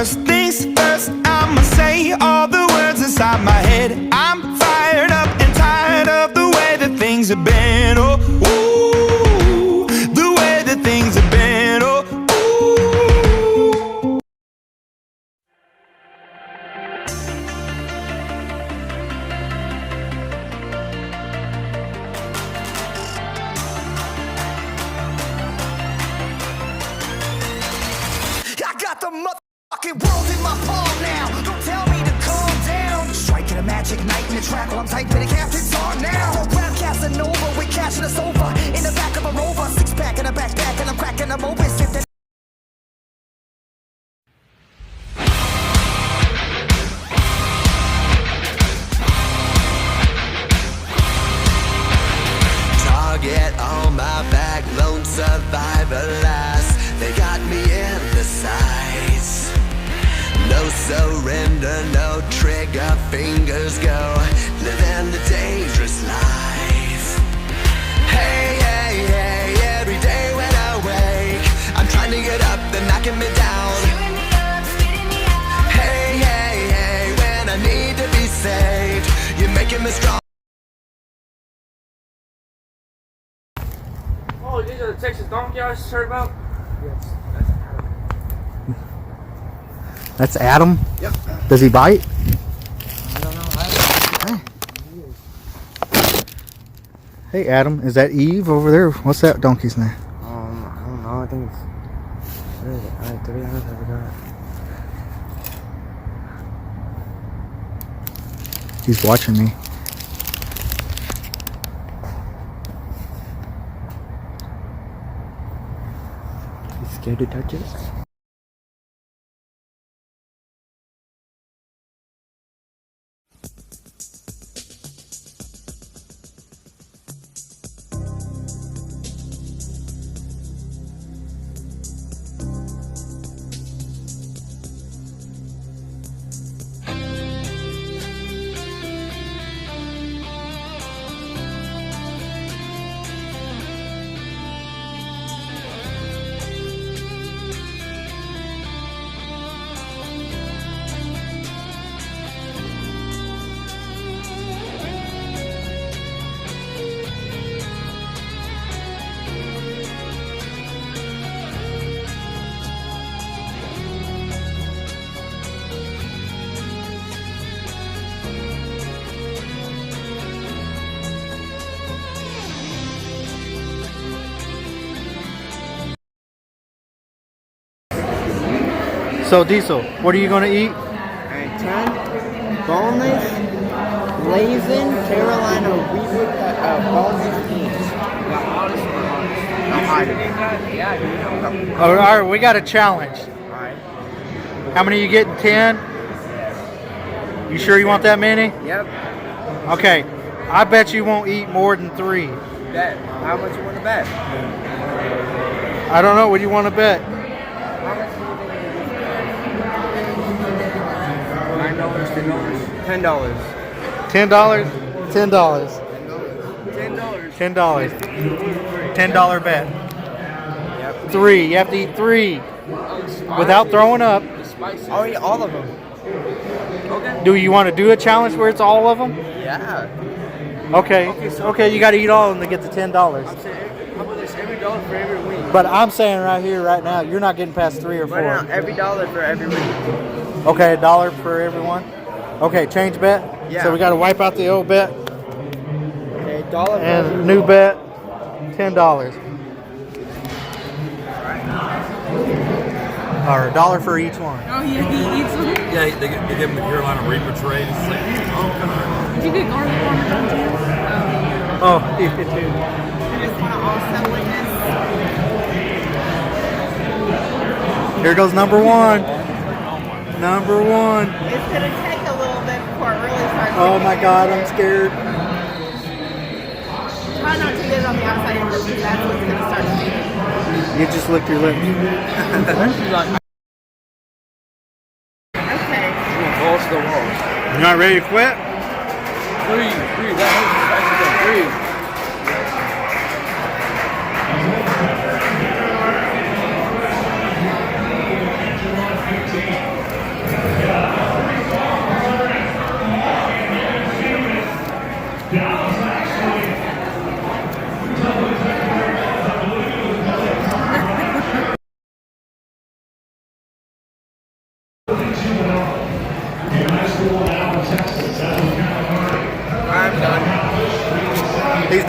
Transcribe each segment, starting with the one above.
First things first, I'ma say all the words inside my head. I'm fired up and tired of the way that things have been. Oh, ooh, the way that things have been. Oh, ooh. I got the motherfucking world in my palm now. Don't tell me to calm down. Striking a magic night in the track while I'm typing a captain's song now. Rap Casanova, we're cashing us over in the back of a Rover. Six pack in a backpack and I'm cracking them open. Sipping. Target on my back, lone survivor last. They got me in the sights. No surrender, no trigger, fingers go. Living the dangerous life. Hey, hey, hey, every day when I wake, I'm trying to get up, they're knocking me down. Hey, hey, hey, when I need to be saved, you're making me strong. Oh, these are the Texas donkey I just heard about? Yes, That's Adam? Yep. Does he bite? I don't know. Hey Adam, is that Eve over there? What's that donkey's name? I don't know. I think it's... What is it? To be honest, I forgot. He's watching me. You scared to touch it? So Diesel, what are you going to eat? Alright, 10 boneless, blazing Carolina Reaper boneless beans. I'm hiding it. Yeah, dude. All right, we got a challenge. Alright. How many are you getting? 10? You sure you want that many? Yep. Okay, I bet you won't eat more than 3. Bet. How much you want to bet? I don't know, what do you want to bet? How much do you think $9, $10? $10. $10? $10. $10. $10. $10 bet. Yep. 3. You have to eat 3 without throwing up. I'll eat all of them. Okay. Do you want to do a challenge where it's all of them? Yeah. Okay. so- Okay, you got to eat all of them to get the $10. I'm saying, how about this? Every dollar for every week. But I'm saying right here, right now, you're not getting past 3 or 4. Right now, every dollar for every week. Okay, $1 for everyone. Okay, change bet. Yeah. So we got to wipe out the old bet Okay, dollar for every and new bet, $10. Or $1 for each one. Oh, yeah, he eats them. Yeah, they give him the Carolina Reaper trade. It's like, oh, God. Did you get garlic parmesan too? Oh, you too. I just want to all settle in this. Here goes number 1. Number 1. It's going to take a little bit before it really starts. Oh my God, I'm scared. Try not to get it on the outside of this, because that's what's going to start stinging. You just licked your lips. Okay. balls to the wall. You not ready to quit? Breathe. That helps. Breathe.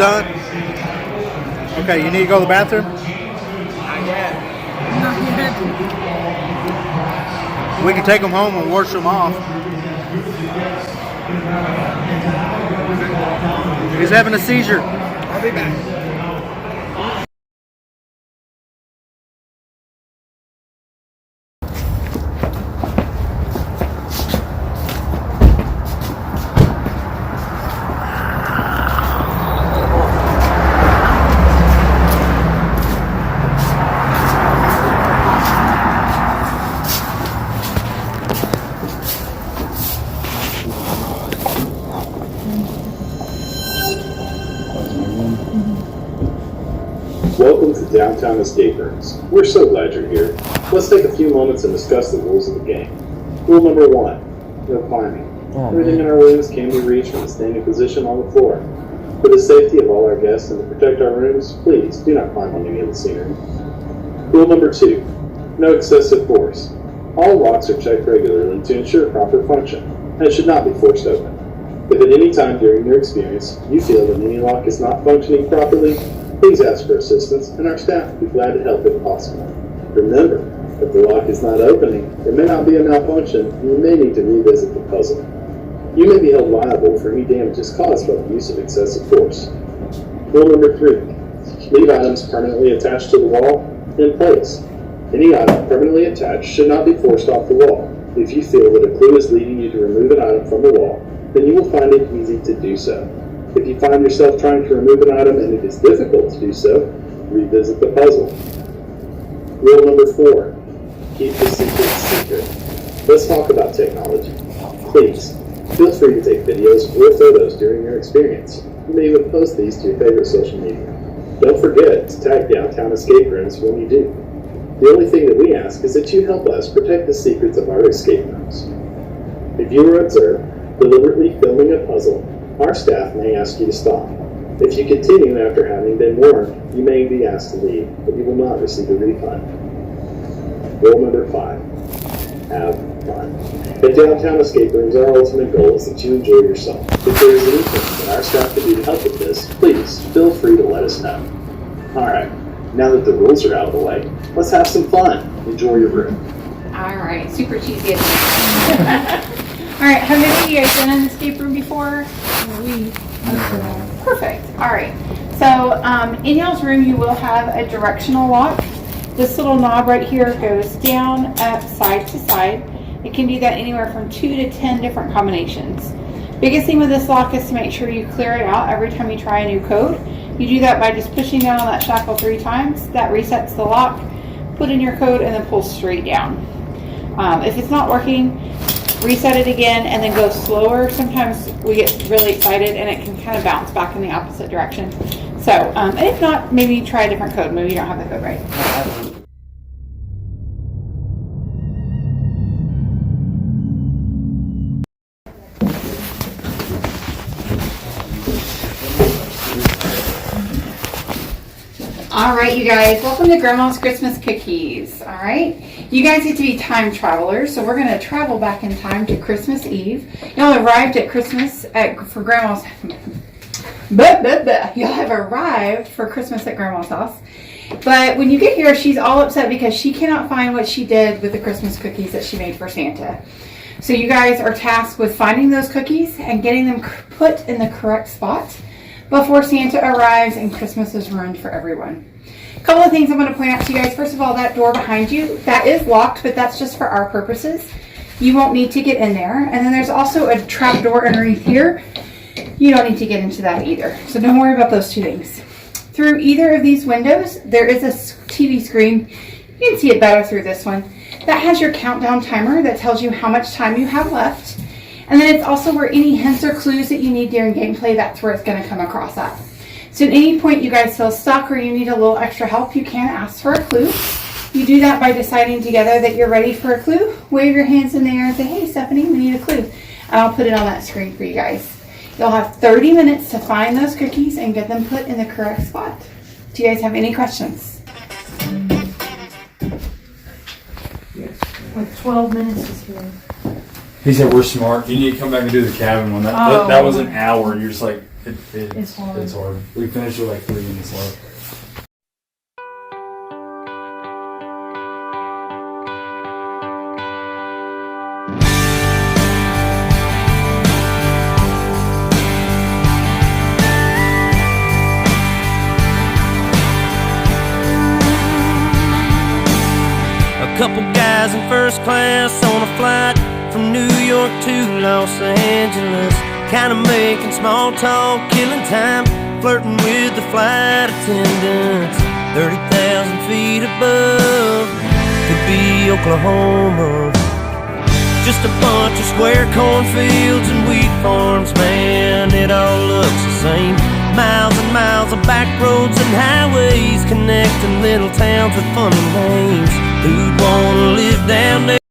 done? Okay, you need to go to the bathroom? We can take them home and wash them off. He's having a seizure. I'll be back. Welcome to Downtown Escape Rooms. We're so glad you're here. Let's take a few moments and discuss the rules of the game. Rule number 1, no climbing. Everything in our rooms can be reached from a standing position on the floor. For the safety of all our guests and to protect our rooms, please do not climb on any of the scenery. Rule number 2, no excessive force. All locks are checked regularly to ensure proper function, and should not be forced open. If at any time during your experience you feel that any lock is not functioning properly, please ask for assistance, and our staff will be glad to help if possible. Remember, if the lock is not opening, it may not be a malfunction, and you may need to revisit the puzzle. You may be held liable for any damages caused by the use of excessive force. Rule number 3, leave items permanently attached to the wall in place. Any item permanently attached should not be forced off the wall. If you feel that a clue is leading you to remove an item from the wall, then you will find it easy to do so. If you find yourself trying to remove an item and it is difficult to do so, revisit the puzzle. Rule number 4, keep the secret secret. Let's talk about technology. Please, feel free to take videos or photos during your experience. You may even post these to your favorite social media. Don't forget to tag Downtown Escape Rooms when you do. The only thing that we ask is that you help us protect the secrets of our escape rooms. If you are observed deliberately filming a puzzle, our staff may ask you to stop. If you continue after having been warned, you may be asked to leave, but you will not receive a refund. Rule number 5, have fun. At Downtown Escape Rooms, our ultimate goal is that you enjoy yourself. If there is anything that our staff can do to help with this, please feel free to let us know. Alright, now that the rules are out of the way, let's have some fun. Enjoy your room. All right, super cheesy. All right, have any of you guys been in an escape room before? Perfect. All right. So in y'all's room, you will have a directional lock. This little knob right here goes down, up, side to side. It can do that anywhere from 2 to 10 different combinations. Biggest thing with this lock is to make sure you clear it out every time you try a new code. You do that by just pushing down on that shackle 3 times. That resets the lock. Put in your code and then pull straight down. If it's not working, reset it again and then go slower. Sometimes we get really excited and it can kind of bounce back in the opposite direction. So if not, maybe try a different code. Maybe you don't have the code right. All right, you guys, welcome to Grandma's Christmas Cookies. All right, you guys get to be time travelers, so we're going to travel back in time to Christmas Eve. Y'all arrived at Christmas for Grandma's. Y'all have arrived for Christmas at Grandma's house. But when you get here, she's all upset because she cannot find what she did with the Christmas cookies that she made for Santa. So you guys are tasked with finding those cookies and getting them put in the correct spot before Santa arrives and Christmas is ruined for everyone. A couple of things I'm going to point out to you guys. First of all, that door behind you, that is locked, but that's just for our purposes. You won't need to get in there. And then there's also a trap door underneath here. You don't need to get into that either. So don't worry about those 2 things. Through either of these windows, there is a TV screen. You can see it better through this one. That has your countdown timer that tells you how much time you have left. And then it's also where any hints or clues that you need during gameplay, that's where it's going to come across at. So at any point you guys feel stuck or you need a little extra help, you can ask for a clue. You do that by deciding together that you're ready for a clue. Wave your hands in the air and say, hey, Stephanie, we need a clue. And I'll put it on that screen for you guys. You'll have 30 minutes to find those cookies and get them put in the correct spot. Do you guys have any questions? Like 12 minutes is here. He said we're smart. You need to come back and do the cabin one. That was an hour, and you're just like, It's hard. It's hard. We finished with like 3 minutes left. A couple guys in first class on a flight from New York to Los Angeles, kinda making small talk, killing time, flirting with the flight attendants. 30,000 feet above, could be Oklahoma. Just a bunch of square cornfields and wheat farms, man, it all looks the same. Miles and miles of back roads and highways connecting little towns with funny names. Who'd wanna live down there?